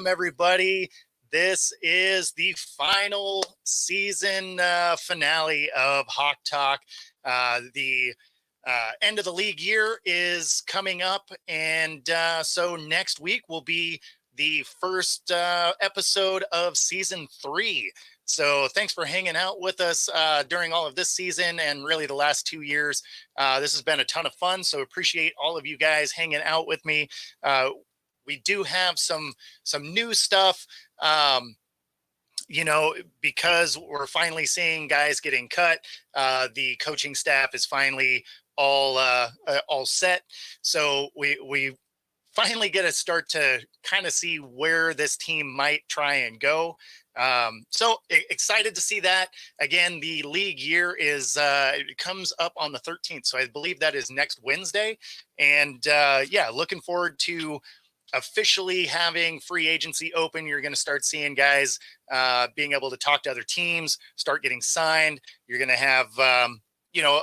welcome everybody. This is the final season finale of Hawk Talk. The end of the league year is coming up, and so next week will be the first episode of season 3. So thanks for hanging out with us during all of this season and really the last 2 years. This has been a ton of fun, so appreciate all of you guys hanging out with me. We do have some new stuff, because we're finally seeing guys getting cut. The coaching staff is finally all set. So we finally get to start to kind of see where this team might try and go. So excited to see that. Again, the league year is it comes up on the 13th, so I believe that is next Wednesday. And looking forward to officially having free agency open. You're going to start seeing guys being able to talk to other teams, start getting signed. You're going to have a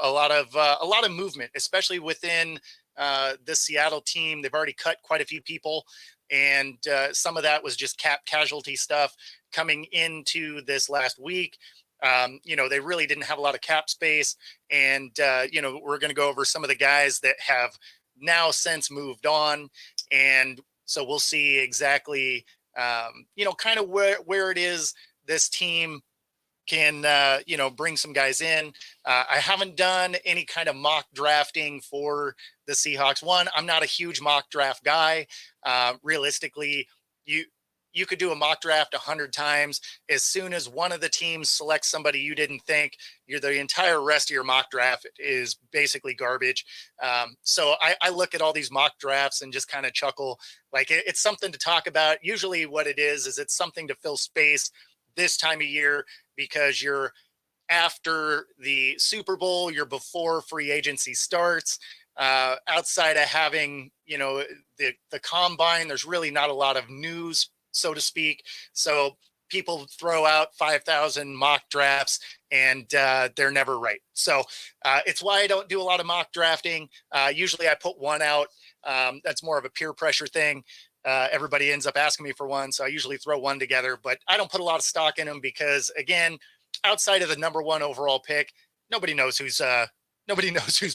lot of movement, especially within the Seattle team. They've already cut quite a few people, and some of that was just cap casualty stuff coming into this last week. They really didn't have a lot of cap space, and we're going to go over some of the guys that have now since moved on, and so we'll see exactly kind of where it is this team can bring some guys in. I haven't done any kind of mock drafting for the Seahawks. One, I'm not a huge mock draft guy. Realistically, you could do a mock draft 100 times. As soon as one of the teams selects somebody you didn't think, the entire rest of your mock draft is basically garbage. So I look at all these mock drafts and just kind of chuckle. Like it's something to talk about. Usually what it is it's something to fill space this time of year, because you're after the Super Bowl, you're before free agency starts. Outside of having, the combine, there's really not a lot of news, so to speak. So people throw out 5,000 mock drafts, and they're never right. So it's why I don't do a lot of mock drafting. Usually I put one out. That's more of a peer pressure thing. Everybody ends up asking me for one, so I usually throw one together, but I don't put a lot of stock in them because, again, outside of the number 1 overall pick, nobody knows who's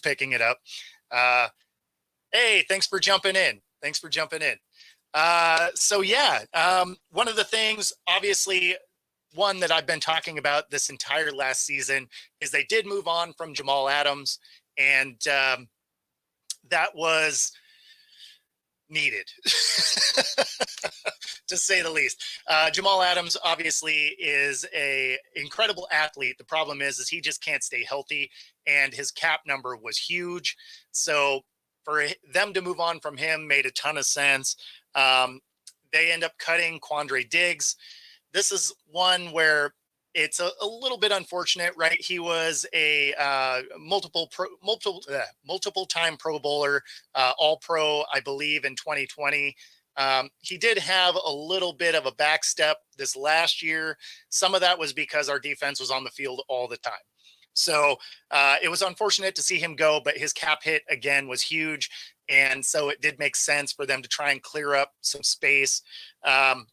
picking it up. Hey, thanks for jumping in. One of the things, obviously, one that I've been talking about this entire last season is they did move on from Jamal Adams, and that was needed, to say the least. Jamal Adams obviously is a incredible athlete. The problem is he just can't stay healthy, and his cap number was huge. So for them to move on from him made a ton of sense. They end up cutting Quandre Diggs. This is one where it's a little bit unfortunate, right? He was a multiple time Pro Bowler, All Pro, I believe, in 2020. He did have a little bit of a back step this last year. Some of that was because our defense was on the field all the time. So it was unfortunate to see him go, but his cap hit again was huge. And so it did make sense for them to try and clear up some space. And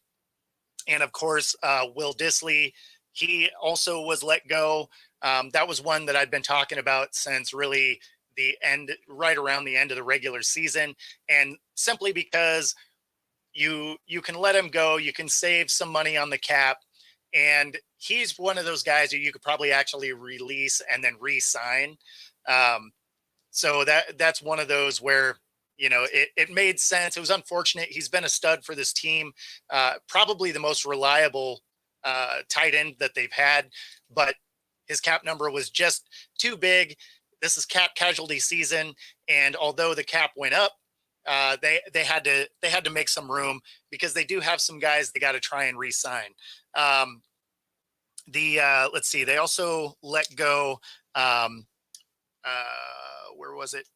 of course, Will Dissly, he also was let go. That was one that I'd been talking about since really the end, right around the end of the regular season. And simply because you can let him go, you can save some money on the cap. And he's one of those guys that you could probably actually release and then re-sign. So that's one of those where, it made sense. It was unfortunate. He's been a stud for this team, probably the most reliable tight end that they've had, but his cap number was just too big. This is cap casualty season, and although the cap went up, they had to make some room because they do have some guys they got to try and re-sign. Let's see, they also let go. Where was it?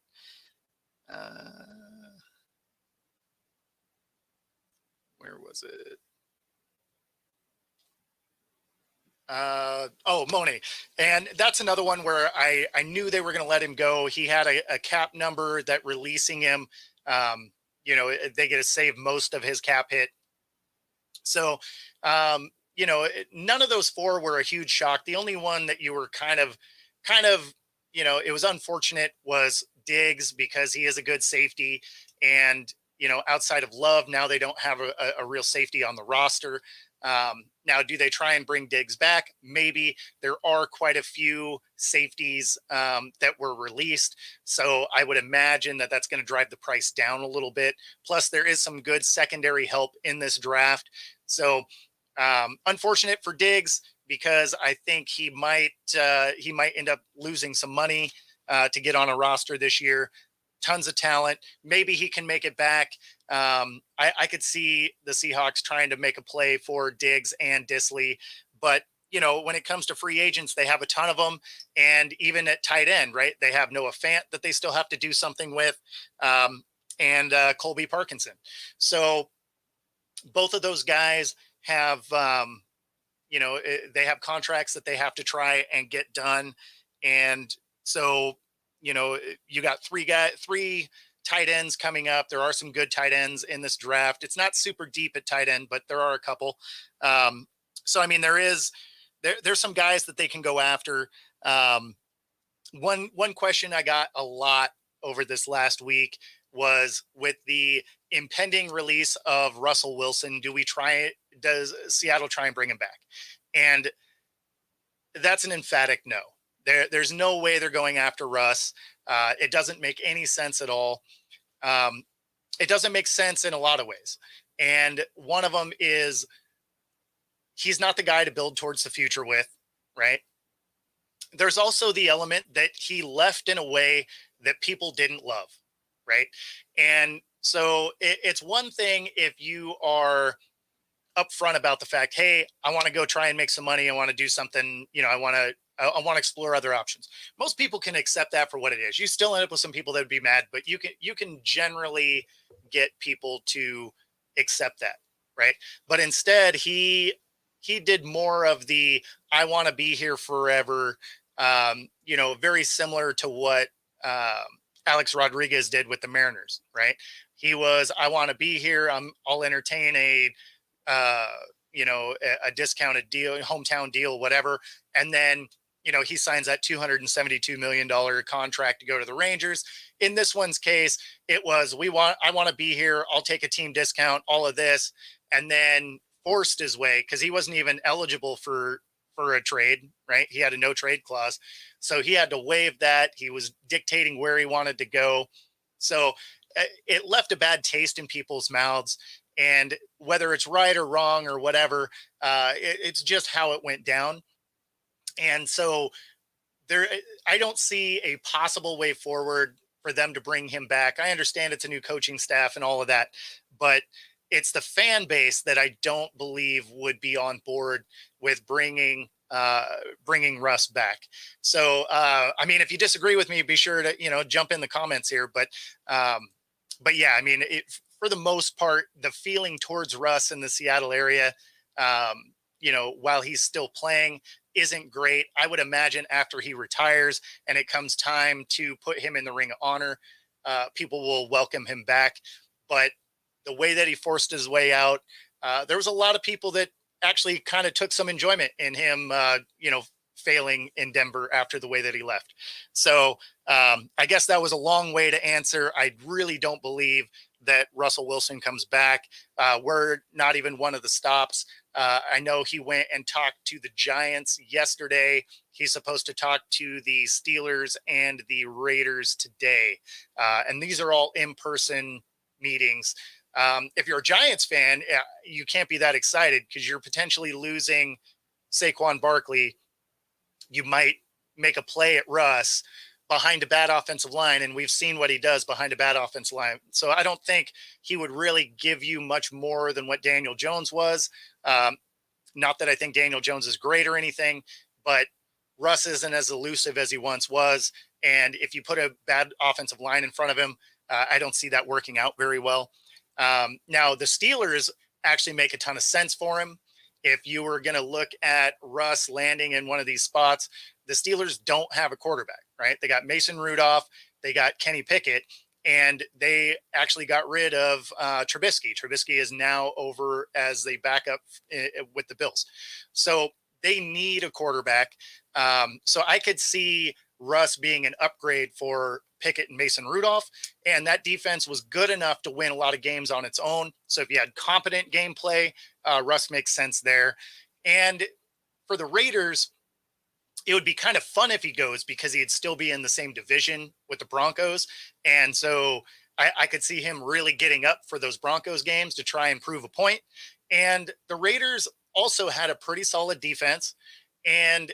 Where was it? Monet. And that's another one where I knew they were going to let him go. He had a cap number that releasing him, they get to save most of his cap hit. So, none of those four were a huge shock. The only one that you were kind of, it was unfortunate was Diggs because he is a good safety. And, outside of Love, now they don't have a real safety on the roster. Now, do they try and bring Diggs back? Maybe. There are quite a few safeties that were released. So I would imagine that that's going to drive the price down a little bit. Plus, there is some good secondary help in this draft. So unfortunate for Diggs because I think he might end up losing some money to get on a roster this year. Tons of talent. Maybe he can make it back. I could see the Seahawks trying to make a play for Diggs and Disley, but when it comes to free agents, they have a ton of them, and even at tight end, right? They have Noah Fant that they still have to do something with, and Colby Parkinson. So both of those guys have, they have contracts that they have to try and get done, and so you got three tight ends coming up. There are some good tight ends in this draft. It's not super deep at tight end, but there are a couple. So I mean, there's some guys that they can go after. One question I got a lot over this last week was with the impending release of Russell Wilson. Does Seattle try and bring him back? And that's an emphatic no. There's no way they're going after Russ. It doesn't make any sense at all. It doesn't make sense in a lot of ways. And one of them is he's not the guy to build towards the future with, right? There's also the element that he left in a way that people didn't love, right? And so it's one thing if you are upfront about the fact, hey, I want to go try and make some money. I want to do something, I want to explore other options. Most people can accept that for what it is. You still end up with some people that would be mad, but you can generally get people to accept that, right? But instead, he did more of the I want to be here forever. Very similar to what Alex Rodriguez did with the Mariners, right? He was I want to be here. I'll entertain a discounted deal, hometown deal, whatever, and then he signs that $272 million contract to go to the Rangers. In this one's case, it was, I want to be here. I'll take a team discount, all of this, and then forced his way because he wasn't even eligible for a trade, right? He had a no trade clause. So he had to waive that. He was dictating where he wanted to go. So it left a bad taste in people's mouths. And whether it's right or wrong or whatever, it's just how it went down. And so I don't see a possible way forward for them to bring him back. I understand it's a new coaching staff and all of that, but it's the fan base that I don't believe would be on board with bringing Russ back. So, I mean, if you disagree with me, be sure to, jump in the comments here, but yeah, I mean, for the most part, the feeling towards Russ in the Seattle area, while he's still playing, isn't great. I would imagine after he retires and it comes time to put him in the Ring of Honor, people will welcome him back. But the way that he forced his way out, there was a lot of people that actually kind of took some enjoyment in him, failing in Denver after the way that he left. So I guess that was a long way to answer. I really don't believe that Russell Wilson comes back. We're not even one of the stops. I know he went and talked to the Giants yesterday. He's supposed to talk to the Steelers and the Raiders today. And these are all in-person meetings. If you're a Giants fan, you can't be that excited because you're potentially losing Saquon Barkley. You might make a play at Russ behind a bad offensive line, and we've seen what he does behind a bad offensive line. So I don't think he would really give you much more than what Daniel Jones was. Not that I think Daniel Jones is great or anything, but Russ isn't as elusive as he once was. And if you put a bad offensive line in front of him, I don't see that working out very well. Now, the Steelers actually make a ton of sense for him. If you were going to look at Russ landing in one of these spots, the Steelers don't have a quarterback, right? They got Mason Rudolph, they got Kenny Pickett, and they actually got rid of Trubisky. Trubisky is now over as the backup with the Bills. So they need a quarterback. So I could see Russ being an upgrade for Pickett and Mason Rudolph. And that defense was good enough to win a lot of games on its own. So if you had competent gameplay, Russ makes sense there. And for the Raiders, it would be kind of fun if he goes because he'd still be in the same division with the Broncos. And so I could see him really getting up for those Broncos games to try and prove a point. And the Raiders also had a pretty solid defense. And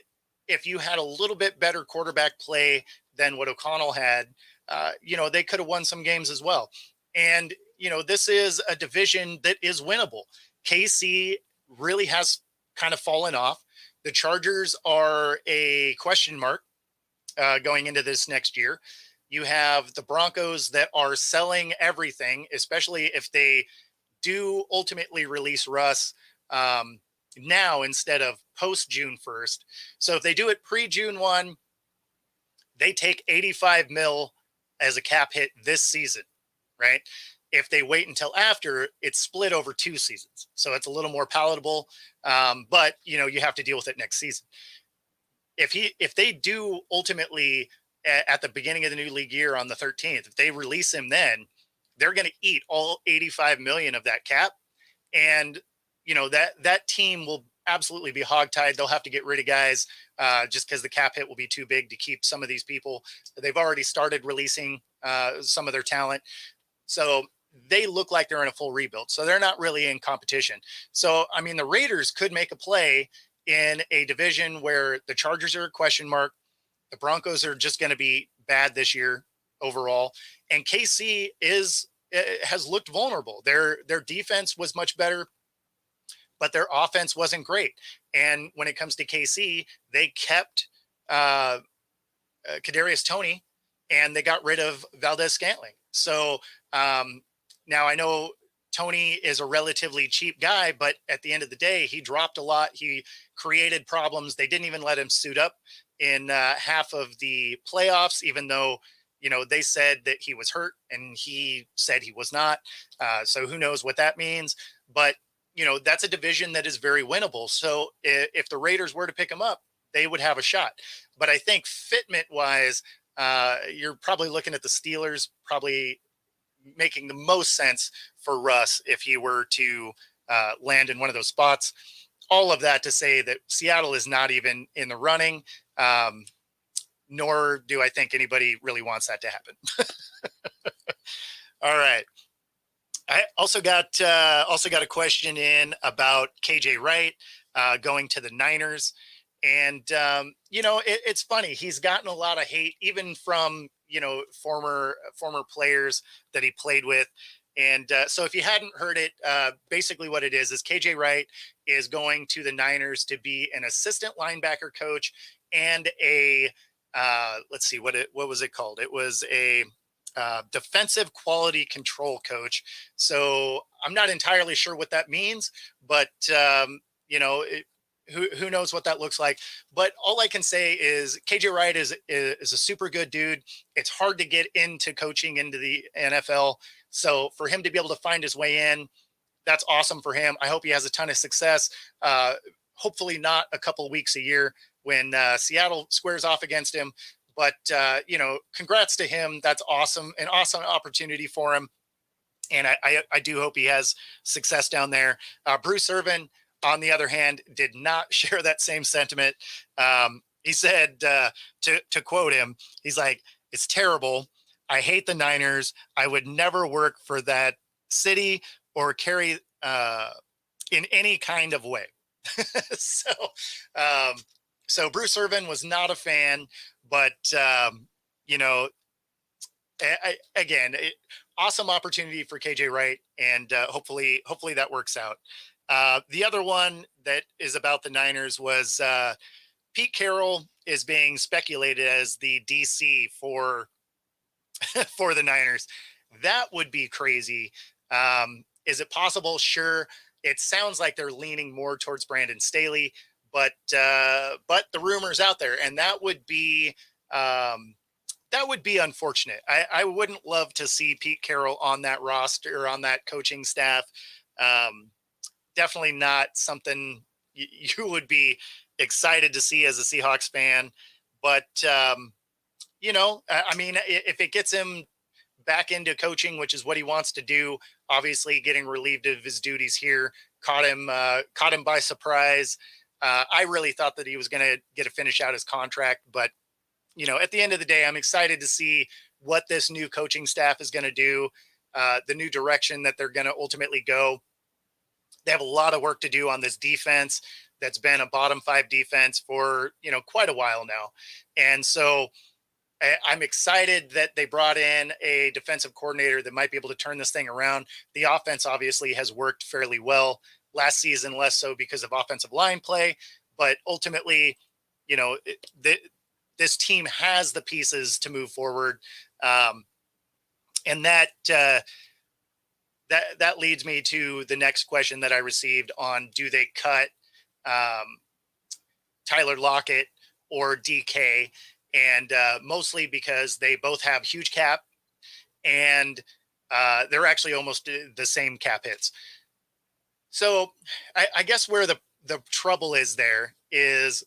if you had a little bit better quarterback play than what O'Connell had, they could have won some games as well. And, this is a division that is winnable. KC really has kind of fallen off. The Chargers are a question mark going into this next year. You have the Broncos that are selling everything, especially if they do ultimately release Russ now instead of post June 1st. So if they do it pre June 1, they take 85 mil as a cap hit this season, right? If they wait until after, it's split over 2 seasons. So it's a little more palatable. But you have to deal with it next season. If they do ultimately at the beginning of the new league year on the 13th, if they release him, then they're going to eat all 85 million of that cap. And, that team will absolutely be hogtied. They'll have to get rid of guys just because the cap hit will be too big to keep some of these people. They've already started releasing some of their talent. So they look like they're in a full rebuild. So they're not really in competition. So, the Raiders could make a play in a division where the Chargers are a question mark. The Broncos are just going to be bad this year overall. And KC has looked vulnerable. Their defense was much better, but their offense wasn't great. And when it comes to KC, they kept Kadarius Toney and they got rid of Valdez-Scantling. So now I know Toney is a relatively cheap guy, but at the end of the day, he dropped a lot. He created problems. They didn't even let him suit up in half of the playoffs, even though, they said that he was hurt and he said he was not. So who knows what that means, but that's a division that is very winnable. So if the Raiders were to pick him up, they would have a shot. But I think fitment wise, you're probably looking at the Steelers probably making the most sense for Russ if he were to land in one of those spots. All of that to say that Seattle is not even in the running, nor do I think anybody really wants that to happen. All right. I also got a question in about KJ Wright going to the Niners. And, it's funny. He's gotten a lot of hate, even from, former players that he played with. And so if you hadn't heard it, basically what it is KJ Wright is going to the Niners to be an assistant linebacker coach and a, let's see, what was it called? It was a defensive quality control coach. So I'm not entirely sure what that means, but, who knows what that looks like. But all I can say is KJ Wright is a super good dude. It's hard to get into coaching into the NFL. So for him to be able to find his way in, that's awesome for him. I hope he has a ton of success. Hopefully not a couple of weeks a year when Seattle squares off against him. But, congrats to him. That's awesome. An awesome opportunity for him. And I do hope he has success down there. Bruce Irvin, on the other hand, did not share that same sentiment. He said, to quote him, he's like, "It's terrible. I hate the Niners. I would never work for that city or carry in any kind of way." So Bruce Irvin was not a fan, but again, awesome opportunity for KJ Wright, and hopefully that works out. The other one that is about the Niners was Pete Carroll is being speculated as the DC for for the Niners. That would be crazy. Is it possible? Sure. It sounds like they're leaning more towards Brandon Staley, but the rumors out there, and that would be that would be unfortunate. I wouldn't love to see Pete Carroll on that roster, on that coaching staff. Um, Definitely not something you would be excited to see as a Seahawks fan. But I mean, if it gets him back into coaching, which is what he wants to do, obviously getting relieved of his duties here caught him by surprise. I really thought that he was going to get a finish out his contract, but at the end of the day, I'm excited to see what this new coaching staff is going to do, the new direction that they're going to ultimately go. They have a lot of work to do on this defense that's been a bottom five defense for quite a while now, and so I'm excited that they brought in a defensive coordinator that might be able to turn this thing around. The offense obviously has worked fairly well last season, less so because of offensive line play, but ultimately, you know, this team has the pieces to move forward, um, and that leads me to the next question that I received on: do they cut um, Tyler Lockett or DK? And mostly because they both have huge cap, and they're actually almost the same cap hits. So I guess where the trouble is there is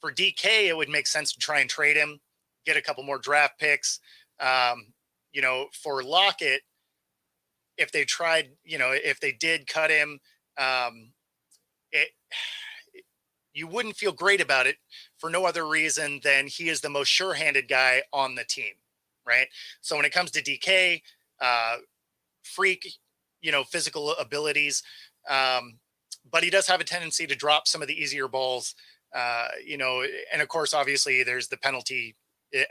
for DK, it would make sense to try and trade him, get a couple more draft picks. For Lockett, if they tried, if they did cut him, um, it, you wouldn't feel great about it for no other reason than he is the most sure-handed guy on the team, right? So when it comes to DK, uh, freak, physical abilities, um, but he does have a tendency to drop some of the easier balls, and of course, obviously, there's the penalty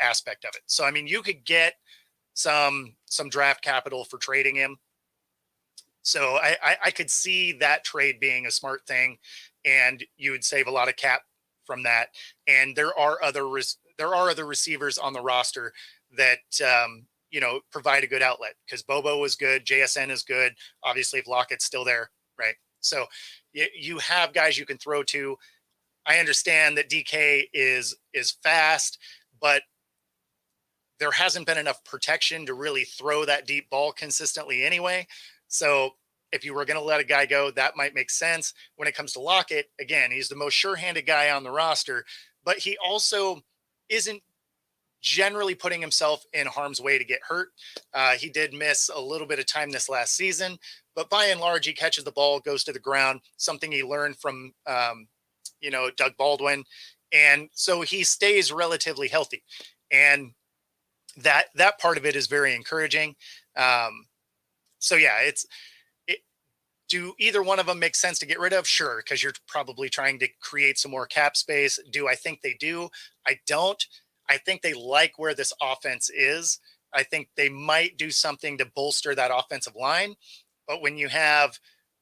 aspect of it. So I mean, you could get some draft capital for trading him. So I could see that trade being a smart thing, and you would save a lot of cap from that. And there are other receivers on the roster that provide a good outlet, because Bobo is good, JSN is good. Obviously, if Lockett's still there, right? So you have guys you can throw to. I understand that DK is fast, but there hasn't been enough protection to really throw that deep ball consistently anyway. So if you were going to let a guy go, that might make sense. When it comes to Lockett, again, he's the most sure-handed guy on the roster, but he also isn't generally putting himself in harm's way to get hurt. He did miss a little bit of time this last season, but by and large, he catches the ball, goes to the ground, something he learned from, Doug Baldwin. And so he stays relatively healthy. And that part of it is very encouraging. So yeah, do either one of them make sense to get rid of? Sure, because you're probably trying to create some more cap space. Do I think they do? I don't. I think they like where this offense is. I think they might do something to bolster that offensive line. But when you have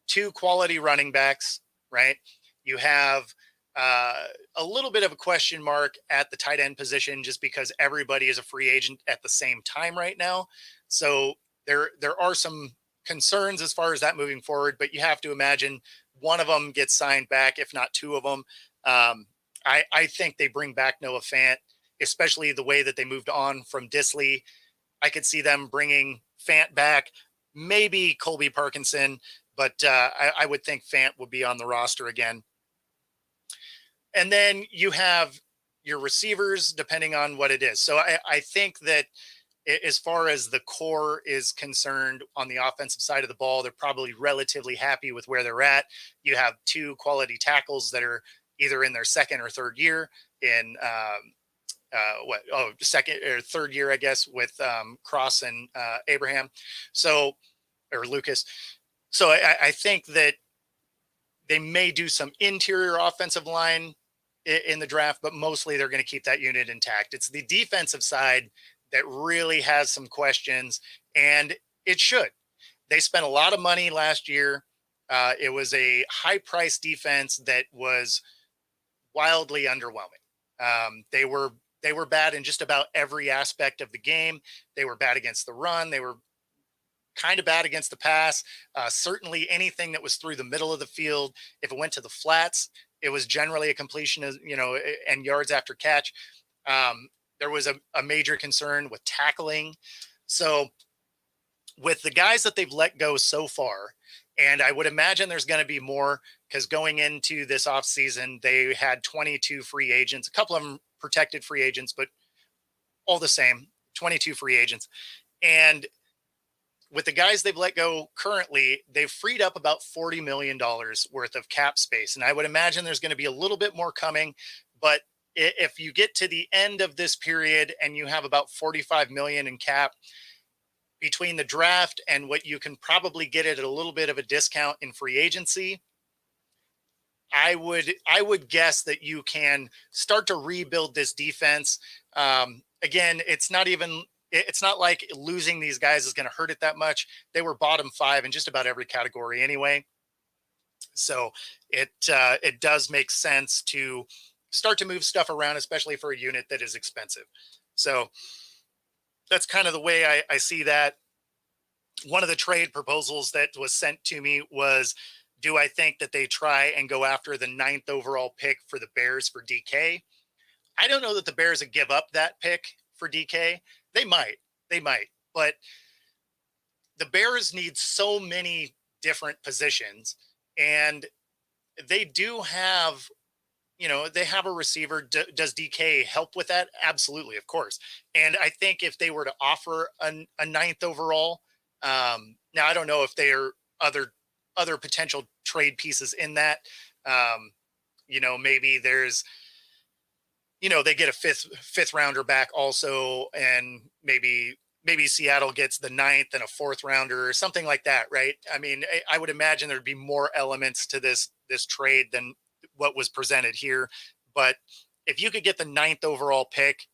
two quality running backs, right, you have a little bit of a question mark at the tight end position, just because everybody is a free agent at the same time right now. So there are some concerns as far as that moving forward, but you have to imagine one of them gets signed back, if not two of them. I think they bring back Noah Fant, especially the way that they moved on from Disley. I could see them bringing Fant back, maybe Colby Parkinson, but I would think Fant would be on the roster again. And then you have your receivers, depending on what it is. So I think that as far as the core is concerned on the offensive side of the ball, they're probably relatively happy with where they're at. You have two quality tackles that are either in their second or third year in second or third year, I guess, with Cross and Abraham. So, or Lucas. So I think that they may do some interior offensive line in the draft, but mostly they're going to keep that unit intact. It's the defensive side that really has some questions, and it should. They spent a lot of money last year. It was a high price defense that was wildly underwhelming. They were bad in just about every aspect of the game. They were bad against the run. They were kind of bad against the pass. Certainly anything that was through the middle of the field, if it went to the flats, it was generally a completion of, and yards after catch. there was a major concern with tackling. So with the guys that they've let go so far, and I would imagine there's going to be more because going into this offseason, they had 22 free agents, a couple of them protected free agents, but all the same, 22 free agents. And with the guys they've let go currently, they've freed up about $40 million worth of cap space. And I would imagine there's going to be a little bit more coming. But if you get to the end of this period and you have about 45 million in cap between the draft and what you can probably get it at a little bit of a discount in free agency, I would guess that you can start to rebuild this defense. Again, it's not like losing these guys is going to hurt it that much. They were bottom 5 in just about every category anyway. So it does make sense to start to move stuff around, especially for a unit that is expensive. So that's kind of the way I see that. One of the trade proposals that was sent to me was, do I think that they try and go after the 9th overall pick for the Bears for DK? I don't know that the Bears would give up that pick for DK. They might, but the Bears need so many different positions, and they do have, they have a receiver. Does DK help with that? Absolutely, of course. And I think if they were to offer a 9th overall, now I don't know if there are other potential trade pieces in that. Maybe there's, they get a fifth rounder back also, and maybe Seattle gets the 9th and a 4th rounder or something like that, right? I mean, I would imagine there'd be more elements to this trade than what was presented here. But if you could get the 9th overall pick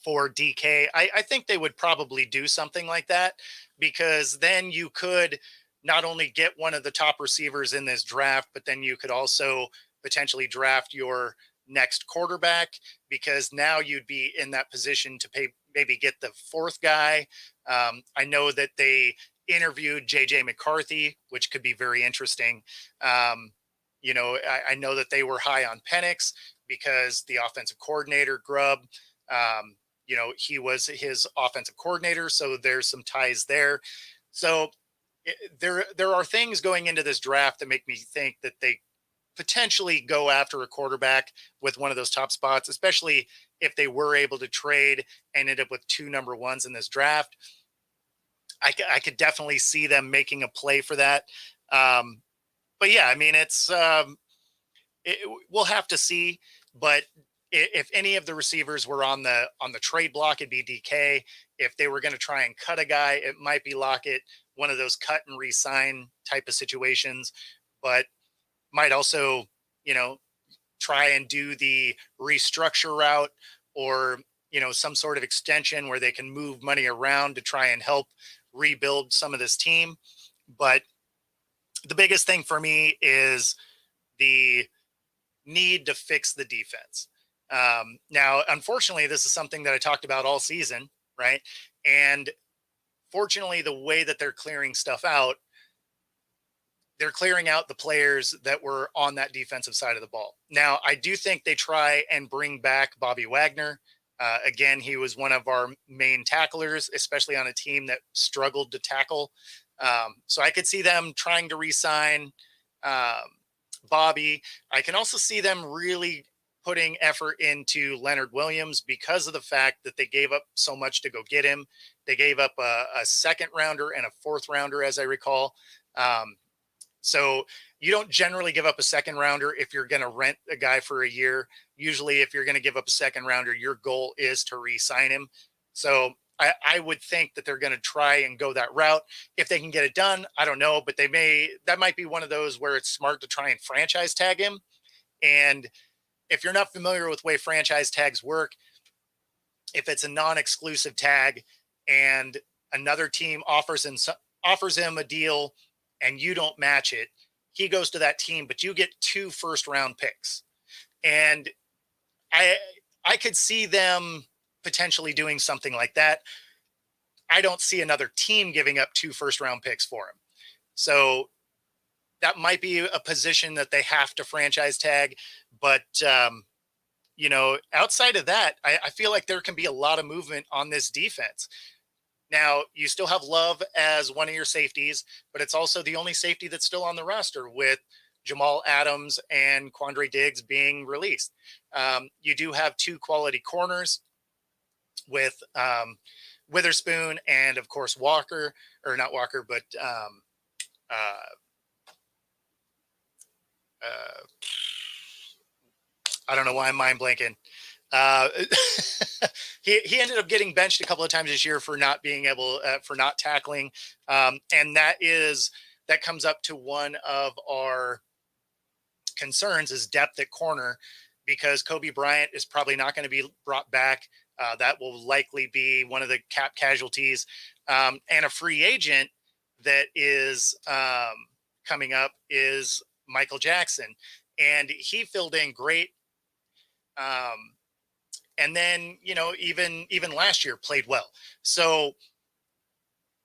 for DK, I think they would probably do something like that, because then you could not only get one of the top receivers in this draft, but then you could also potentially draft your next quarterback, because now you'd be in that position to maybe get the 4th guy. I know that they interviewed JJ McCarthy, which could be very interesting. I know that they were high on Penix because the offensive coordinator Grubb, he was his offensive coordinator. So there's some ties there. So there are things going into this draft that make me think that they potentially go after a quarterback with one of those top spots, especially if they were able to trade and end up with 2 number 1s in this draft. I could definitely see them making a play for that. But yeah, I mean, we'll have to see. But if any of the receivers were on the trade block, it'd be DK. If they were going to try and cut a guy, it might be Lockett, one of those cut and re-sign type of situations. But might also, try and do the restructure route, or, some sort of extension where they can move money around to try and help rebuild some of this team. But the biggest thing for me is the need to fix the defense. Now, unfortunately, this is something that I talked about all season, right? And fortunately, the way that they're clearing stuff out, they're clearing out the players that were on that defensive side of the ball. Now, I do think they try and bring back Bobby Wagner. Again, he was one of our main tacklers, especially on a team that struggled to tackle. So I could see them trying to re-sign Bobby. I can also see them really putting effort into Leonard Williams because of the fact that they gave up so much to go get him. They gave up a 2nd rounder and a 4th rounder, as I recall. So you don't generally give up a 2nd rounder if you're going to rent a guy for a year. Usually if you're going to give up a 2nd rounder, your goal is to re-sign him. So I would think that they're going to try and go that route. If they can get it done, I don't know, but that might be one of those where it's smart to try and franchise tag him. And if you're not familiar with the way franchise tags work, if it's a non-exclusive tag and another team offers him a deal and you don't match it, he goes to that team, but you get 2 first-round picks. And I could see them potentially doing something like that. I don't see another team giving up 2 first-round picks for him. So that might be a position that they have to franchise tag. But, you know, outside of that, I feel like there can be a lot of movement on this defense. Now, you still have Love as one of your safeties, but it's also the only safety that's still on the roster with Jamal Adams and Quandre Diggs being released. You do have two quality corners with Witherspoon and, of course, Walker, or not Walker, but uh, uh, I don't know why I'm mind blanking. Uh, he ended up getting benched a couple of times this year for not being able for not tackling, and that comes up to one of our concerns is depth at corner, because Kobe Bryant is probably not going to be brought back. That will likely be one of the cap casualties, and a free agent that is coming up is Michael Jackson, and he filled in great. And then, you know, even last year played well. So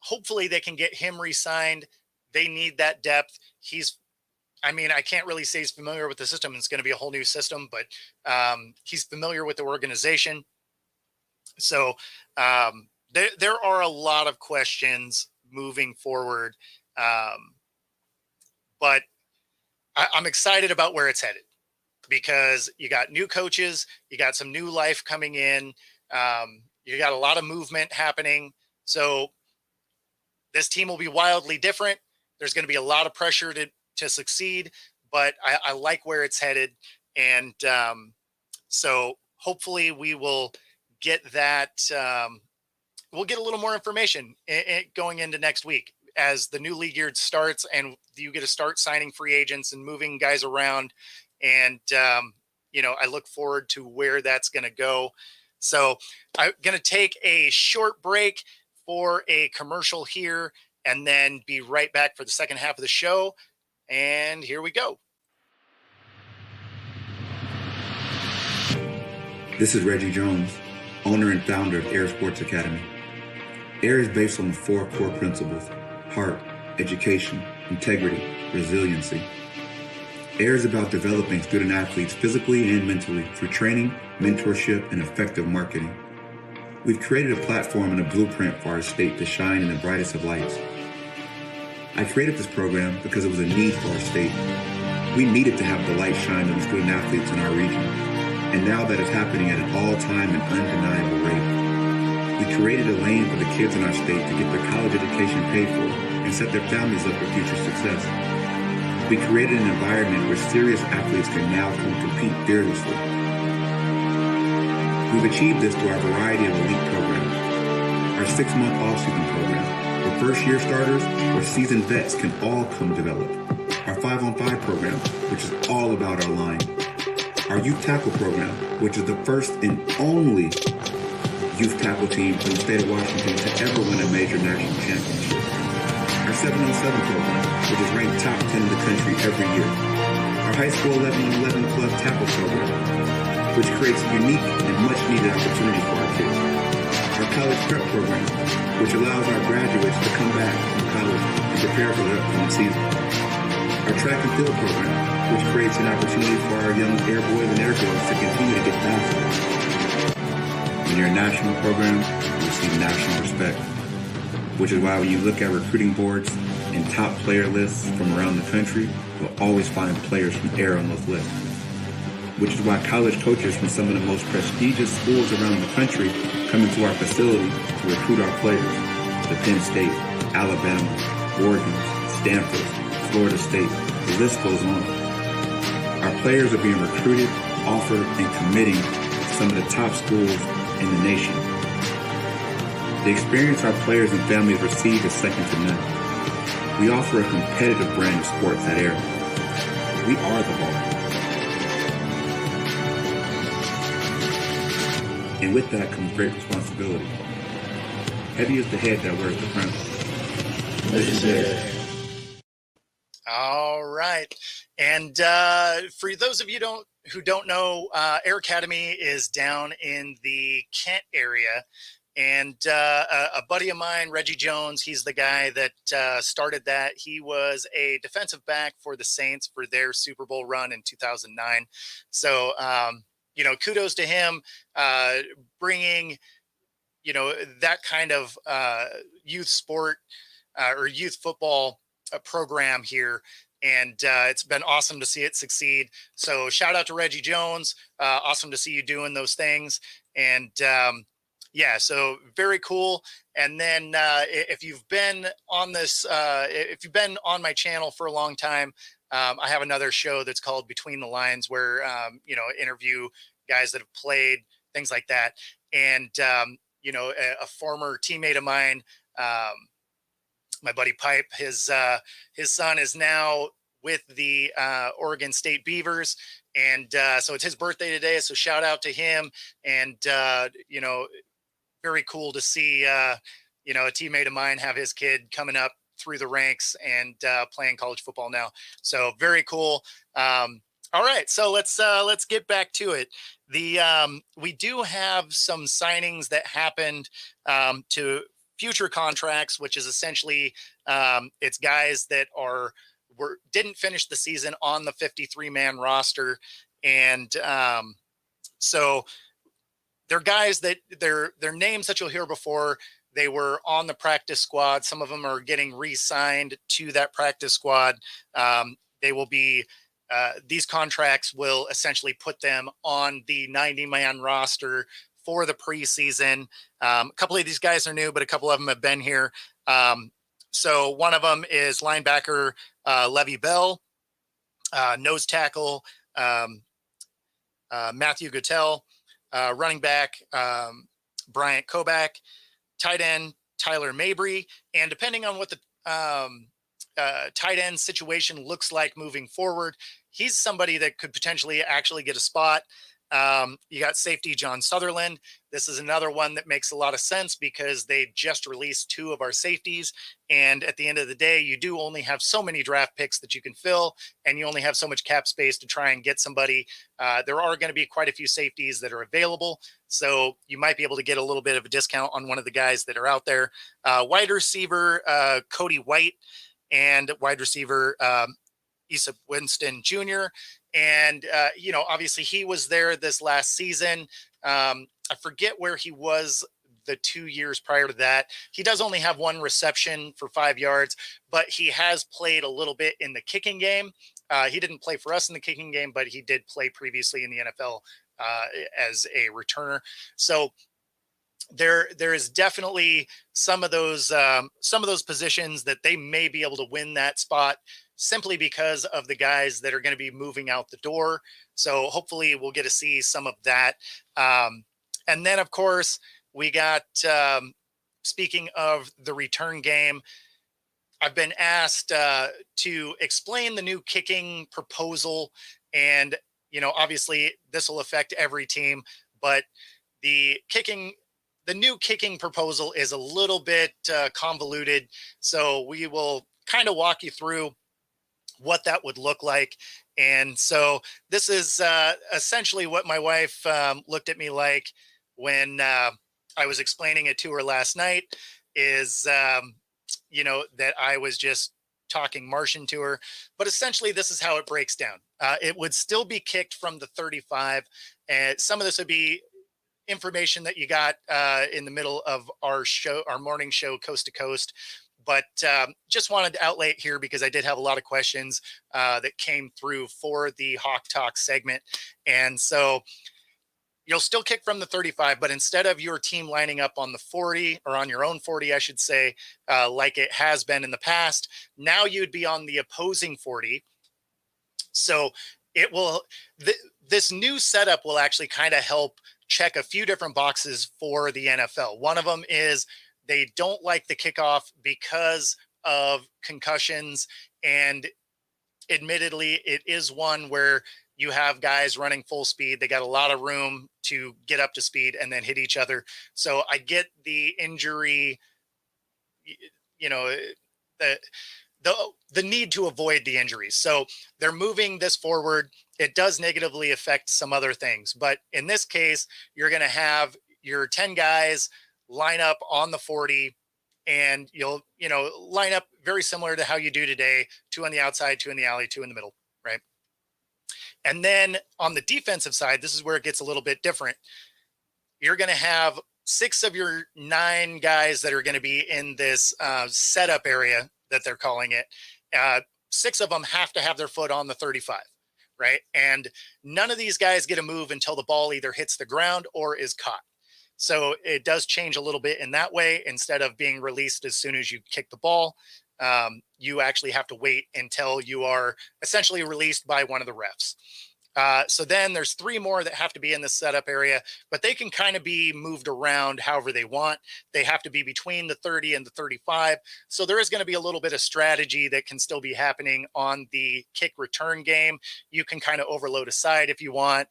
hopefully they can get him re-signed. They need that depth. I mean, I can't really say he's familiar with the system. It's going to be a whole new system, but he's familiar with the organization. So there are a lot of questions moving forward. But I'm excited about where it's headed, because you got new coaches, you got some new life coming in, you got a lot of movement happening. So this team will be wildly different. There's going to be a lot of pressure to succeed, but I like where it's headed. And so hopefully we will get that. We'll get a little more information going into next week as the new league year starts, and you get to start signing free agents and moving guys around. And, you know, I look forward to where that's going to go. So I'm going to take a short break for a commercial here, and then be right back for the second half of the show. And here we go. This is Reggie Jones, owner and founder of Air Sports Academy. Air is based on 4 core principles: heart, education, integrity, resiliency. AIR is about developing student athletes physically and mentally through training, mentorship, and effective marketing. We've created a platform and a blueprint for our state to shine in the brightest of lights. I created this program because it was a need for our state. We needed to have the light shine on the student athletes in our region, and now that is happening at an all-time and undeniable rate. We created a lane for the kids in our state to get their college education paid for and set their families up for future success. We created an environment where serious athletes can now come compete fearlessly. We've achieved this through our variety of elite programs. Our 6-month off-season program, where first-year starters or seasoned vets can all come develop. Our 5-on-5 program, which is all about our line. Our youth tackle program, which is the first and only youth tackle team from the state of Washington to ever win a major national championship. Our 7-on-7 program, which is ranked top 10 in the country every year. Our high school 11-on-11 club tackle program, which creates a unique and much needed opportunity for our kids. Our college prep program, which allows our graduates to come back from college and prepare for the upcoming season. Our track and field program, which creates an opportunity for our young air boys and air girls to continue to get faster. When you're a national program, you receive national respect, which is why when you look at recruiting boards and top player lists from around the country, you'll always find players from Air on those lists. Which is why college coaches from some of the most prestigious schools around the country come into our facility to recruit our players. The Penn State, Alabama, Oregon, Stanford, Florida State, the list goes on. Our players are being recruited, offered, and committing to some of the top schools in the nation. The experience our players and families receive is second to none. We offer a competitive brand of sports at Air. We are the ball. And with that comes great responsibility. Heavy is the head that wears the crown. All right. And for those of you who don't know, Air Academy is down in the Kent area. And a buddy of mine, Reggie Jones, he's the guy that started that. He was a defensive back for the Saints for their Super Bowl run in 2009. So kudos to him, bringing, that kind of youth sport or youth football program here. And it's been awesome to see it succeed. So shout out to Reggie Jones. Awesome to see you doing those things. And yeah, so very cool. And then if you've been on if you've been on my channel for a long time, I have another show that's called Between the Lines, where interview guys that have played, things like that. And a former teammate of mine, my buddy Pipe, his son is now with the Oregon State Beavers, and so it's his birthday today. So shout out to him, and very cool to see a teammate of mine have his kid coming up through the ranks and playing college football now. So very cool. All right, so let's get back to it. We do have some signings that happened to future contracts, which is essentially it's guys that didn't finish the season on the 53-man roster, and so they're guys that their names that you'll hear before. They were on the practice squad. Some of them are getting re-signed to that practice squad. They will be these contracts will essentially put them on the 90-man roster for the preseason. A couple of these guys are new, but a couple of them have been here. So one of them is linebacker Levy Bell, nose tackle Matthew Guttel, running back Bryant Kobach, tight end Tyler Mabry, and depending on what the tight end situation looks like moving forward, he's somebody that could potentially actually get a spot. You got safety John Sutherland. This is another one that makes a lot of sense because they just released 2 of our safeties. And at the end of the day, you do only have so many draft picks that you can fill, and you only have so much cap space to try and get somebody. There are going to be quite a few safeties that are available, so you might be able to get a little bit of a discount on one of the guys that are out there. Wide receiver Cody White, and wide receiver Issa Winston Jr. And, obviously he was there this last season. I forget where he was the 2 years prior to that. He does only have 1 reception for 5 yards, but he has played a little bit in the kicking game. He didn't play for us in the kicking game, but he did play previously in the NFL as a returner. So there is definitely some of those positions that they may be able to win that spot simply because of the guys that are going to be moving out the door. So hopefully we'll get to see some of that. And then of course we got, speaking of the return game, I've been asked to explain the new kicking proposal, and, obviously this will affect every team, but the new kicking proposal is a little bit convoluted. So we will kind of walk you through what that would look like. And so this is essentially what my wife looked at me like when I was explaining it to her last night, is, that I was just talking Martian to her. But essentially this is how it breaks down. It would still be kicked from the 35. And some of this would be information that you got in the middle of our morning show, Coast to Coast. But just wanted to outlet here because I did have a lot of questions that came through for the Hawk Talk segment. And so you'll still kick from the 35, but instead of your team lining up on the 40, or on your own 40, I should say, like it has been in the past, now you'd be on the opposing 40. So this new setup will actually kind of help check a few different boxes for the NFL. One of them is they don't like the kickoff because of concussions. And admittedly, it is one where you have guys running full speed. They got a lot of room to get up to speed and then hit each other. So I get the injury, the need to avoid the injuries. So they're moving this forward. It does negatively affect some other things, but in this case, you're going to have your 10 guys line up on the 40, and you'll line up very similar to how you do today: 2 on the outside, 2 in the alley, 2 in the middle, right? And then on the defensive side, this is where it gets a little bit different. You're going to have 6 of your 9 guys that are going to be in this setup area that they're calling it. 6 of them have to have their foot on the 35, right? And none of these guys get a move until the ball either hits the ground or is caught. So it does change a little bit in that way. Instead of being released as soon as you kick the ball, you actually have to wait until you are essentially released by one of the refs. So then there's 3 more that have to be in the setup area, but they can kind of be moved around however they want. They have to be between the 30 and the 35. So there is going to be a little bit of strategy that can still be happening on the kick return game. You can kind of overload a side if you want.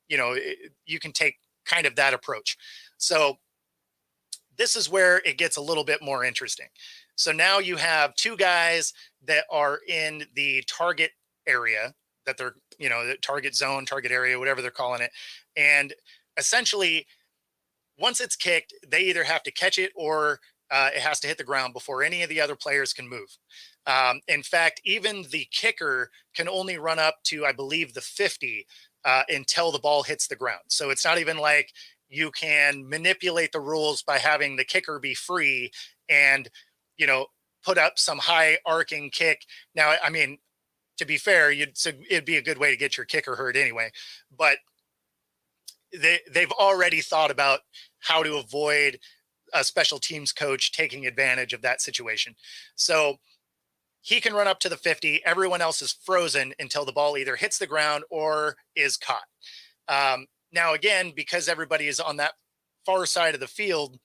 You can take kind of that approach. So this is where it gets a little bit more interesting. So now you have 2 guys that are in the target area, that they're, the target zone, target area, whatever they're calling it. And essentially, once it's kicked, they either have to catch it or it has to hit the ground before any of the other players can move. In fact, even the kicker can only run up to, I believe, the 50 until the ball hits the ground. So it's not even like you can manipulate the rules by having the kicker be free and, put up some high arcing kick. Now, I mean, to be fair, it'd be a good way to get your kicker hurt anyway, but they've already thought about how to avoid a special teams coach taking advantage of that situation. So he can run up to the 50. Everyone else is frozen until the ball either hits the ground or is caught. Now, again, because everybody is on that far side of the field,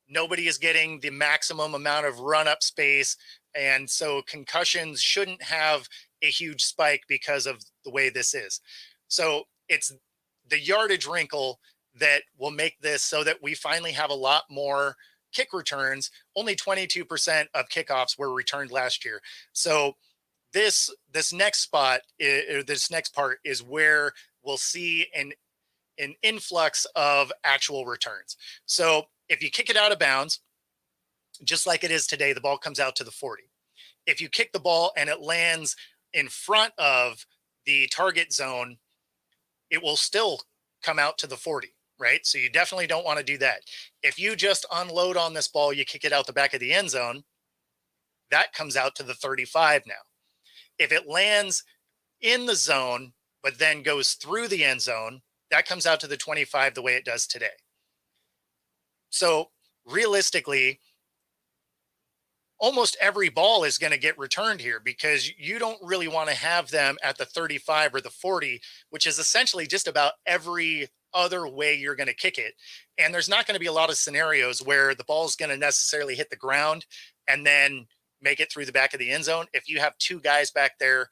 nobody is getting the maximum amount of run up space. And so concussions shouldn't have a huge spike because of the way this is. So it's the yardage wrinkle that will make this so that we finally have a lot more kick returns. Only 22% of kickoffs were returned last year. So this next spot, this next part is where we'll see an influx of actual returns. So if you kick it out of bounds, just like it is today, the ball comes out to the 40. If you kick the ball and it lands in front of the target zone, it will still come out to the 40, right? So you definitely don't want to do that. If you just unload on this ball, you kick it out the back of the end zone, that comes out to the 35 now. If it lands in the zone, but then goes through the end zone, that comes out to the 25 the way it does today. So realistically, almost every ball is going to get returned here because you don't really want to have them at the 35 or the 40, which is essentially just about every other way you're going to kick it. And there's not going to be a lot of scenarios where the ball is going to necessarily hit the ground and then make it through the back of the end zone if you have 2 guys back there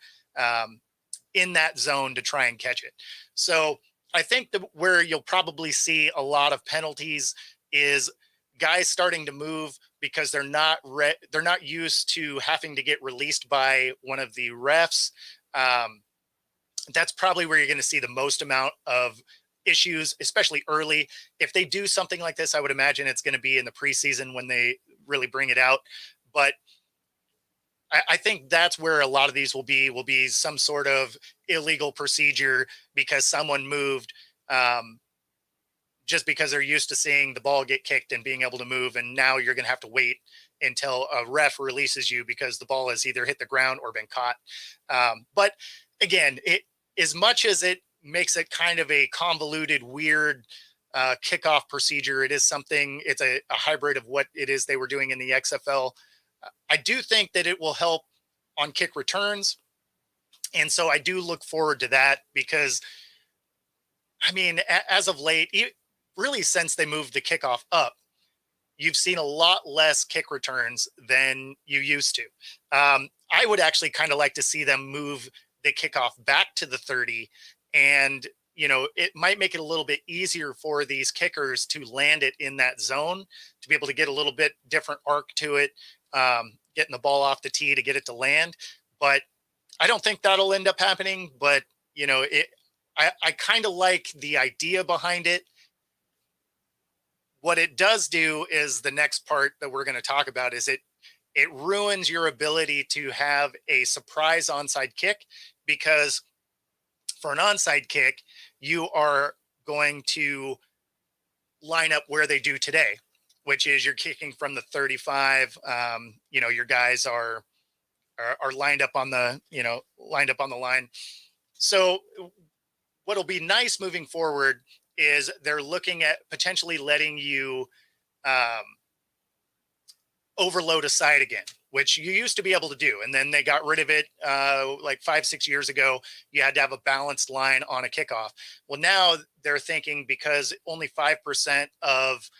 in that zone to try and catch it. So I think that where you'll probably see a lot of penalties is guys starting to move because they're not used to having to get released by one of the refs. That's probably where you're going to see the most amount of issues, especially early. If they do something like this, I would imagine it's going to be in the preseason when they really bring it out. But I think that's where a lot of these will be some sort of illegal procedure because someone moved just because they're used to seeing the ball get kicked and being able to move. And now you're going to have to wait until a ref releases you because the ball has either hit the ground or been caught. But again, as much as it makes it kind of a convoluted, weird kickoff procedure, it's a hybrid of what it is they were doing in the XFL. I do think that it will help on kick returns. And so I do look forward to that because, I mean, as of late, really since they moved the kickoff up, you've seen a lot less kick returns than you used to. I would actually kind of like to see them move the kickoff back to the 30 and, it might make it a little bit easier for these kickers to land it in that zone, to be able to get a little bit different arc to it, getting the ball off the tee to get it to land. But I don't think that'll end up happening. But, I kind of like the idea behind it. What it does do is the next part that we're going to talk about is it ruins your ability to have a surprise onside kick because For an onside kick, you are going to line up where they do today, which is you're kicking from the 35. Your guys are lined up on the lined up on the line. So what'll be nice moving forward is they're looking at potentially letting you um, overload a side again, which you used to be able to do. And then they got rid of it like 5-6 years ago. You had to have a balanced line on a kickoff. Well, now they're thinking because only 5% of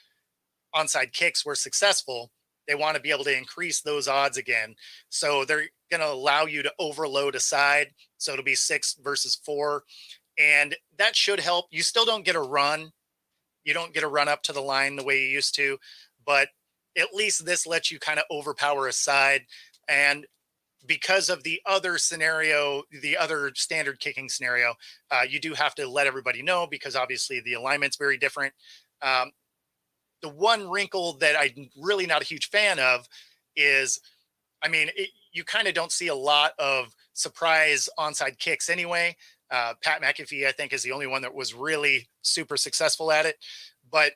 onside kicks were successful, they want to be able to increase those odds again. So they're going to allow you to overload a side. So it'll be 6 versus 4. And that should help. You still don't get a run. You don't get a run up to the line the way you used to, but at least this lets you kind of overpower a side. And because of the other scenario, the other standard kicking scenario, you do have to let everybody know because obviously the alignment's very different. Um, the one wrinkle that I'm really not a huge fan of is, you kind of don't see a lot of surprise onside kicks anyway. Pat McAfee, I think, is the only one that was really super successful at it. But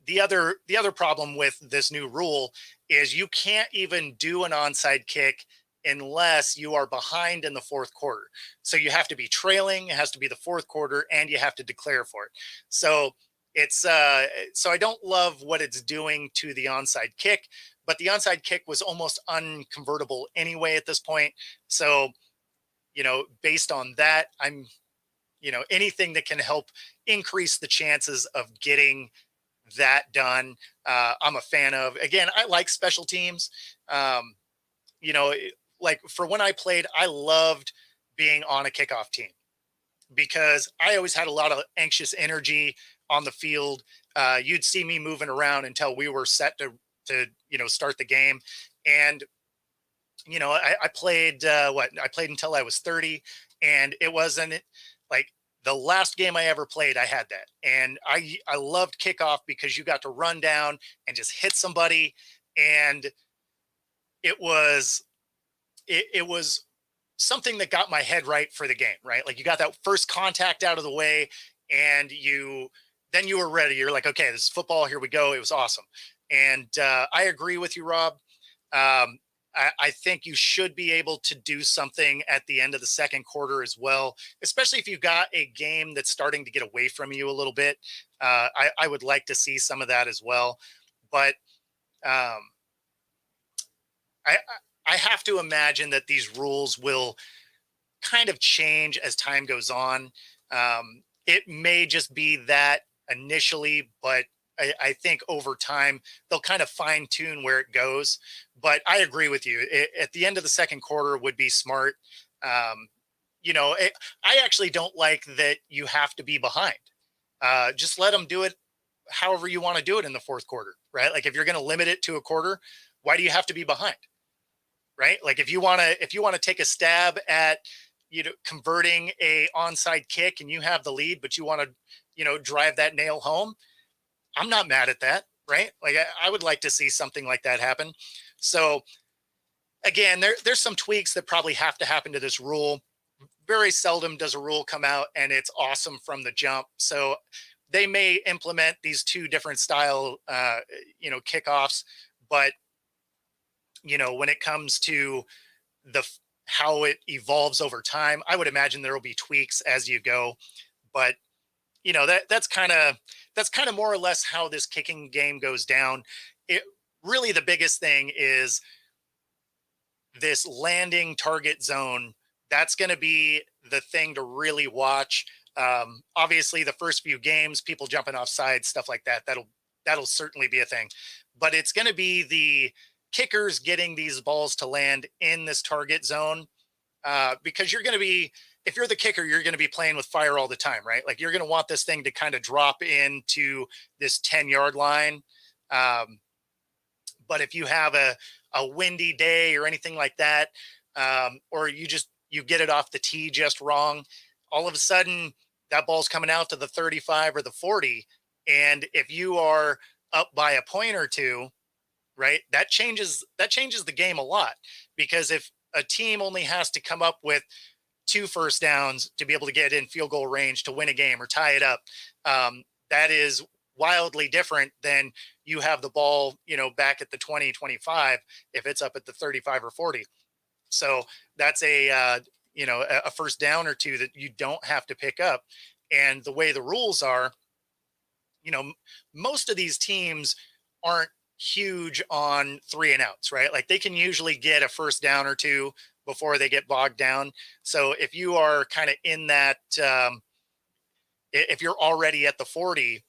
the other problem with this new rule is you can't even do an onside kick unless you are behind in the fourth quarter. So you have to be trailing, it has to be the fourth quarter, and you have to declare for it. So it's so I don't love what it's doing to the onside kick, but the onside kick was almost unconvertible anyway at this point. So, based on that, I'm, anything that can help increase the chances of getting that done. I'm a fan of. Again, I like special teams. Um, like for when I played, I loved being on a kickoff team because I always had a lot of anxious energy on the field. You'd see me moving around until we were set to start the game. And I played I played until I was 30, and it wasn't like the last game I ever played. I had that, and I loved kickoff because you got to run down and just hit somebody, and it was it was something that got my head right for the game. Right, like you got that first contact out of the way, and then you were ready. You're like, okay, this is football. Here we go. It was awesome, and I agree with you, Rob. Um, I think you should be able to do something at the end of the second quarter as well, especially if you've got a game that's starting to get away from you a little bit. I would like to see some of that as well. But um, I, I have to imagine that these rules will kind of change as time goes on. It may just be that initially, but I think over time they'll kind of fine tune where it goes. But I agree with you. At the end of the second quarter would be smart. Um, I actually don't like that you have to be behind. Just let them do it however you want to do it in the fourth quarter, right? Like if you're going to limit it to a quarter, why do you have to be behind? Right? Like if you want to take a stab at converting a onside kick and you have the lead, but you want to drive that nail home, I'm not mad at that, right? Like I would like to see something like that happen. So again, there's some tweaks that probably have to happen to this rule. Very seldom does a rule come out and it's awesome from the jump. So they may implement these two different style kickoffs, but when it comes to how it evolves over time, I would imagine there will be tweaks as you go. But that's kind of more or less how this kicking game goes down. It really, the biggest thing is this landing target zone. That's going to be the thing to really watch. Obviously the first few games, people jumping off sides, stuff like that, that'll certainly be a thing, but it's going to be the kickers getting these balls to land in this target zone. Because if you're the kicker, you're going to be playing with fire all the time, right? Like you're going to want this thing to kind of drop into this 10-yard line. But if you have a windy day or anything like that, or you get it off the tee just wrong, all of a sudden that ball's coming out to the 35 or the 40. And if you are up by a point or two, right, that changes the game a lot, because if a team only has to come up with 2 first downs to be able to get in field goal range to win a game or tie it up. That is wildly different than you have the ball, back at the 20, 25, if it's up at the 35 or 40. So that's a first down or two that you don't have to pick up. And the way the rules are, most of these teams aren't huge on 3 and outs, right? Like they can usually get a first down or two before they get bogged down. So if you are kind of in that, if you're already at the 40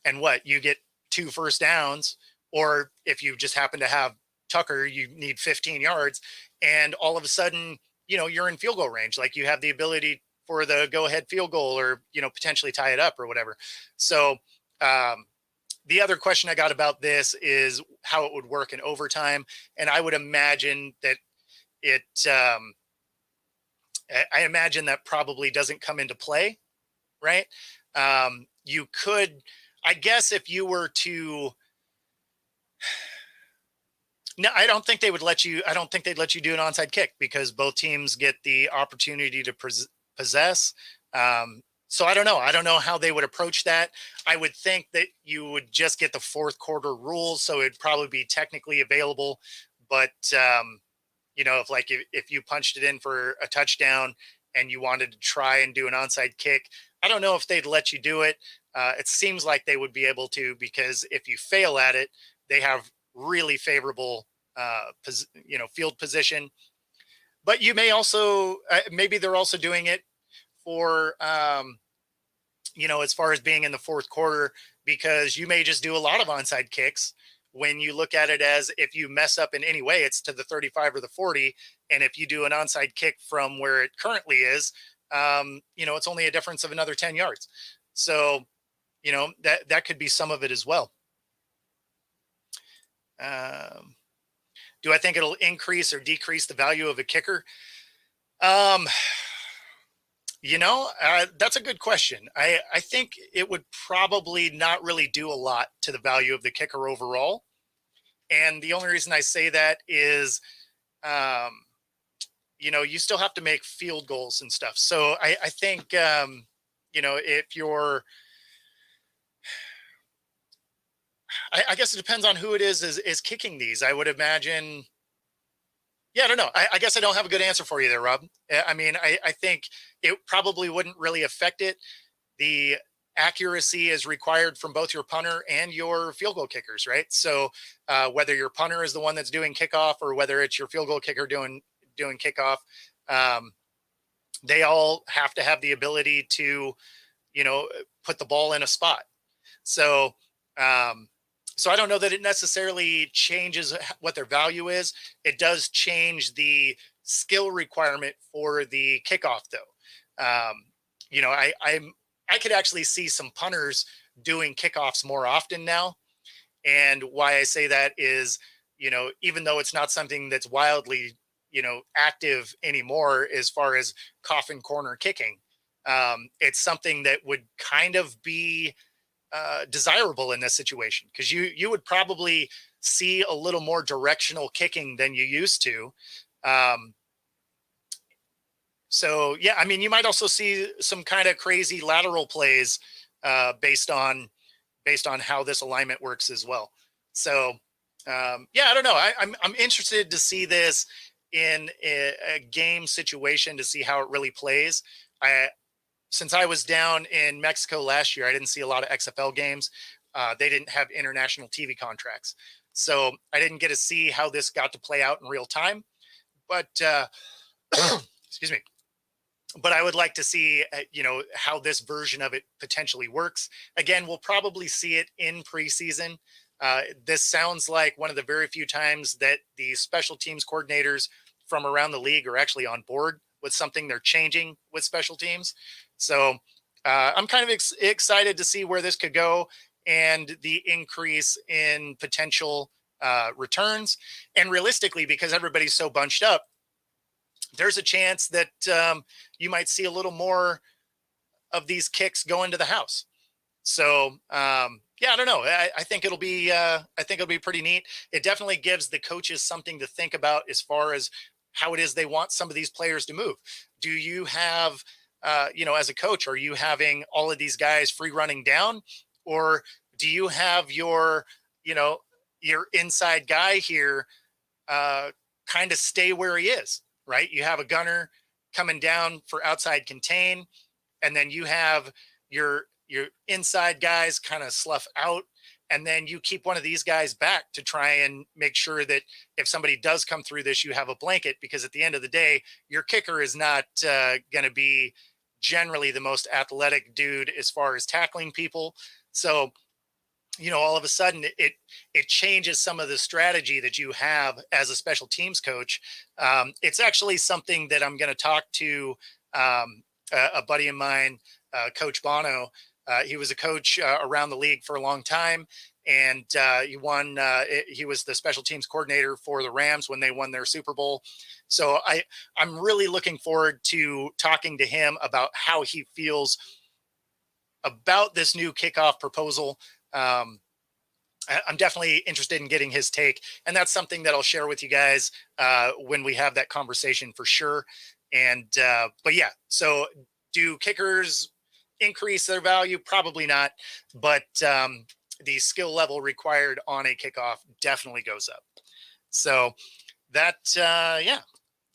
and you get 2 first downs, or if you just happen to have Tucker, you need 15 yards, and all of a sudden, you're in field goal range. Like you have the ability for the go ahead field goal, or, potentially tie it up or whatever. So, the other question I got about this is how it would work in overtime. And I would imagine that I imagine that probably doesn't come into play, right? You could, I guess, if you were to, no, I don't think they would let you. I don't think they'd let you do an onside kick because both teams get the opportunity to possess. So I don't know. I don't know how they would approach that. I would think that you would just get the fourth quarter rules, so it'd probably be technically available. But if you punched it in for a touchdown and you wanted to try and do an onside kick, I don't know if they'd let you do it. It seems like they would be able to, because if you fail at it, they have really favorable, field position. But you may also, maybe they're also doing it for, as far as being in the fourth quarter, because you may just do a lot of onside kicks when you look at it as, if you mess up in any way, it's to the 35 or the 40. And if you do an onside kick from where it currently is, it's only a difference of another 10 yards. So, that could be some of it as well. Do I think it'll increase or decrease the value of a kicker? That's a good question. I think it would probably not really do a lot to the value of the kicker overall. And the only reason I say that is, you still have to make field goals and stuff. So I think, if you're, I guess it depends on who it is kicking these. I would imagine. Yeah, I don't know. I guess I don't have a good answer for you there, Rob. I mean, I think it probably wouldn't really affect it. The accuracy is required from both your punter and your field goal kickers, right? So whether your punter is the one that's doing kickoff or whether it's your field goal kicker doing kickoff, they all have to have the ability to, put the ball in a spot. So, so I don't know that it necessarily changes what their value is. It does change the skill requirement for the kickoff, though. I could actually see some punters doing kickoffs more often now. And why I say that is, even though it's not something that's wildly, active anymore as far as coffin corner kicking, it's something that would kind of be desirable in this situation, because you would probably see a little more directional kicking than you used to. So yeah, I mean, you might also see some kind of crazy lateral plays based on how this alignment works as well. So yeah, I don't know. I'm interested to see this in a game situation to see how it really plays. Since I was down in Mexico last year, I didn't see a lot of XFL games. They didn't have international TV contracts, so I didn't get to see how this got to play out in real time. But excuse me. But I would like to see, how this version of it potentially works. Again, we'll probably see it in preseason. This sounds like one of the very few times that the special teams coordinators from around the league are actually on board with something they're changing with special teams. So I'm kind of excited to see where this could go and the increase in potential returns. And realistically, because everybody's so bunched up, there's a chance that you might see a little more of these kicks go into the house. So yeah, I don't know. I think it'll be pretty neat. It definitely gives the coaches something to think about as far as how it is they want some of these players to move. Do you have, as a coach, are you having all of these guys free running down, or do you have you know, your inside guy here uh, kind of stay where he is, right? You have a gunner coming down for outside contain, and then you have your inside guys kind of slough out, and then you keep one of these guys back to try and make sure that if somebody does come through this, you have a blanket, because at the end of the day, your kicker is not going to be generally the most athletic dude as far as tackling people. So all of a sudden it changes some of the strategy that you have as a special teams coach. It's actually something that I'm going to talk to a buddy of mine, Coach Bono. He was a coach around the league for a long time, and he won. He was the special teams coordinator for the Rams when they won their Super Bowl. So I'm really looking forward to talking to him about how he feels about this new kickoff proposal. I'm definitely interested in getting his take, and that's something that I'll share with you guys when we have that conversation for sure. And but yeah, so do kickers increase their value? Probably not, but the skill level required on a kickoff definitely goes up. So that yeah,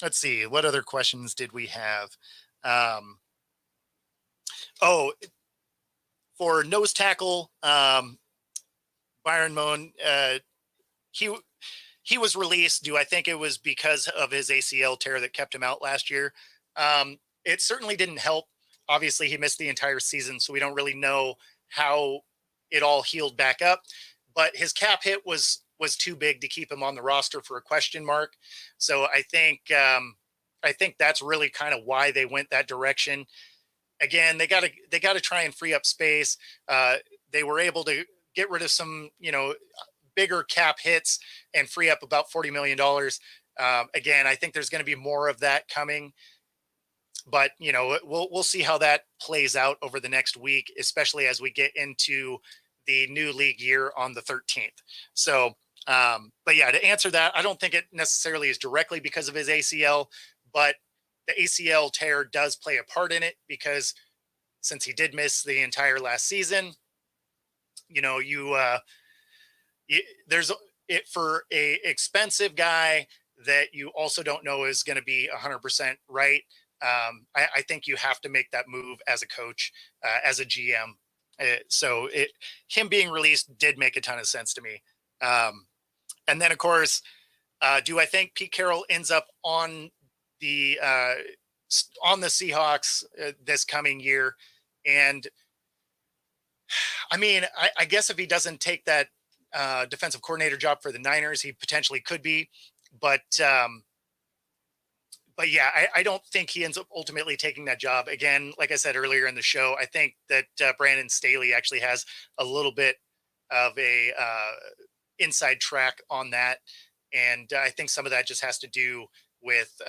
let's see, what other questions did we have? Oh, for nose tackle, Byron Moan, he he was released. Do I think it was because of his ACL tear that kept him out last year? It certainly didn't help. Obviously, he missed the entire season, so we don't really know how it all healed back up. But his cap hit was too big to keep him on the roster for a question mark. So I think that's really kind of why they went that direction. Again, they got to try and free up space. They were able to get rid of some bigger cap hits and free up about $40 million. Again, I think there's going to be more of that coming, but we'll see how that plays out over the next week, especially as we get into the new league year on the 13th. So, but yeah, to answer that, I don't think it necessarily is directly because of his ACL, but the ACL tear does play a part in it, because since he did miss the entire last season, there's it for a expensive guy that you also don't know is going to be 100% right. I think you have to make that move as a coach, as a GM. So him being released did make a ton of sense to me. And then, of course, do I think Pete Carroll ends up the on the Seahawks this coming year? And I mean, I guess if he doesn't take that defensive coordinator job for the Niners, he potentially could be, but yeah, I don't think he ends up ultimately taking that job. Again, like I said earlier in the show, I think that Brandon Staley actually has a little bit of a inside track on that, and I think some of that just has to do with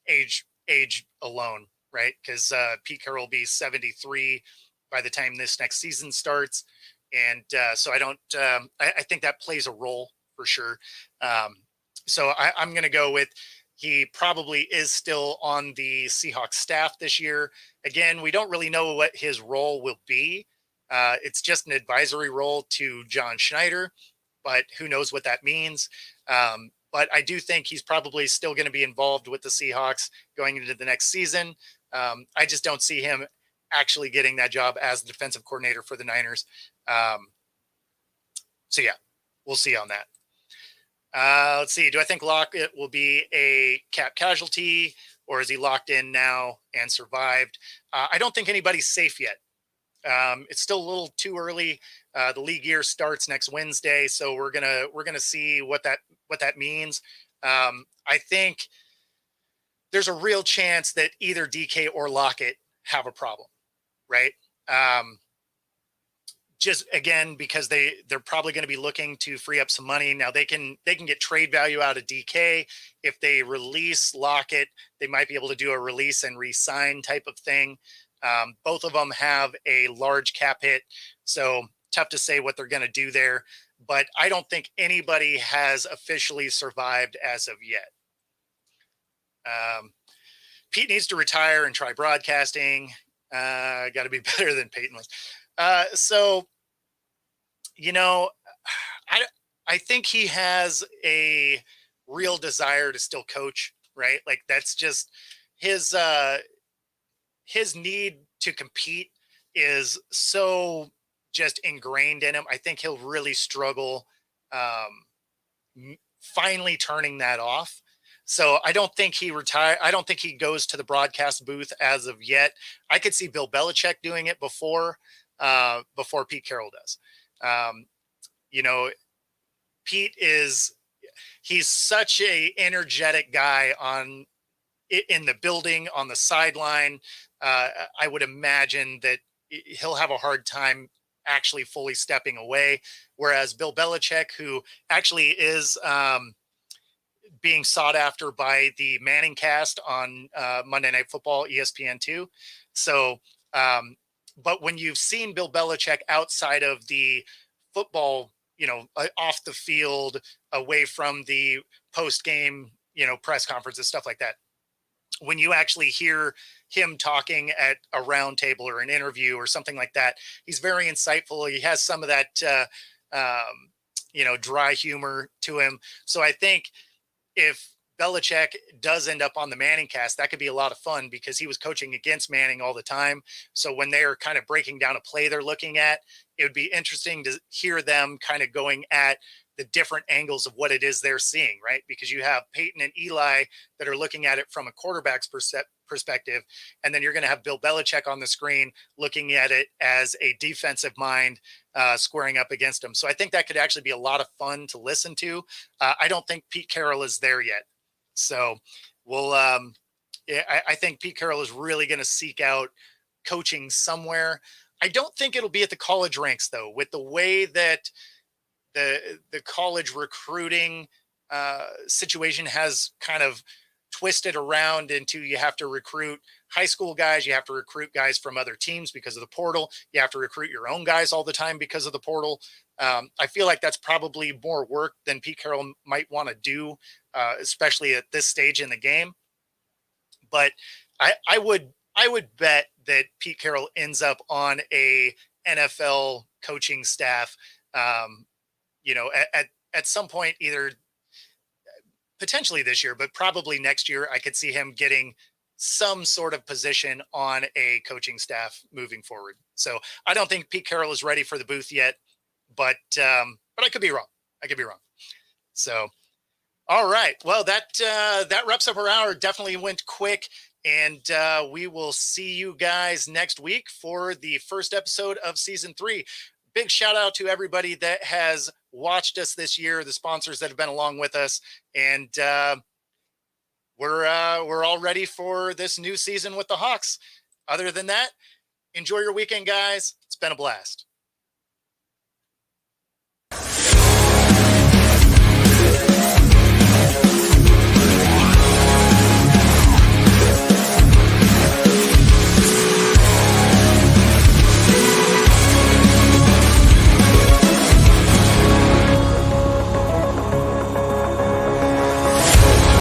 age alone, right? Because Pete Carroll will be 73 by the time this next season starts, and so I don't. I think that plays a role for sure. So I'm going to go with he probably is still on the Seahawks staff this year. Again, we don't really know what his role will be. It's just an advisory role to John Schneider, but who knows what that means. But I do think he's probably still going to be involved with the Seahawks going into the next season. I just don't see him actually getting that job as the defensive coordinator for the Niners. So yeah, we'll see on that. Let's see. Do I think Lockett will be a cap casualty, or is he locked in now and survived? I don't think anybody's safe yet. It's still a little too early. The league year starts next Wednesday, so we're gonna see what that means. I think there's a real chance that either DK or Lockett have a problem, right? Just again, because they're probably going to be looking to free up some money. Now they can get trade value out of DK. If they release Lockett, they might be able to do a release and re-sign type of thing. Both of them have a large cap hit, so tough to say what they're going to do there. But I don't think anybody has officially survived as of yet. Pete needs to retire and try broadcasting. Got to be better than Peyton was. So, you know, I I think he has a real desire to still coach, right? Like that's just his his need to compete is so just ingrained in him. I think he'll really struggle finally turning that off. So I don't think he retire. I don't think he goes to the broadcast booth as of yet. I could see Bill Belichick doing it before Pete Carroll does. Um, you know, Pete is he's such a energetic guy in the building on the sideline. I would imagine that he'll have a hard time actually fully stepping away. Whereas Bill Belichick, who actually is being sought after by the Manning cast on Monday Night Football, ESPN2. So, but when you've seen Bill Belichick outside of the football, off the field, away from the post game, press conferences, stuff like that, when you actually hear him talking at a round table or an interview or something like that, he's very insightful. He has some of that, dry humor to him. So I think if Belichick does end up on the Manning cast, that could be a lot of fun because he was coaching against Manning all the time. So when they're kind of breaking down a play they're looking at, it would be interesting to hear them kind of going at the different angles of what it is they're seeing, right? Because you have Peyton and Eli that are looking at it from a quarterback's perspective. And then you're going to have Bill Belichick on the screen looking at it as a defensive mind squaring up against him. So I think that could actually be a lot of fun to listen to. I don't think Pete Carroll is there yet. So I think Pete Carroll is really going to seek out coaching somewhere. I don't think it'll be at the college ranks though, with the way that the college recruiting situation has kind of twisted around into you have to recruit high school guys, you have to recruit guys from other teams because of the portal, you have to recruit your own guys all the time because of the portal. I feel like that's probably more work than Pete Carroll might want to do, especially at this stage in the game. But I would bet that Pete Carroll ends up on a NFL coaching staff. At some point, either potentially this year, but probably next year, I could see him getting some sort of position on a coaching staff moving forward. So I don't think Pete Carroll is ready for the booth yet, but I could be wrong. I could be wrong. So, all right. Well, that wraps up our hour. Definitely went quick. And we will see you guys next week for the first episode of season 3. Big shout out to everybody that has watched us this year, the sponsors that have been along with us, and we're all ready for this new season with the Hawks. Other than that, enjoy your weekend, guys. It's been a blast.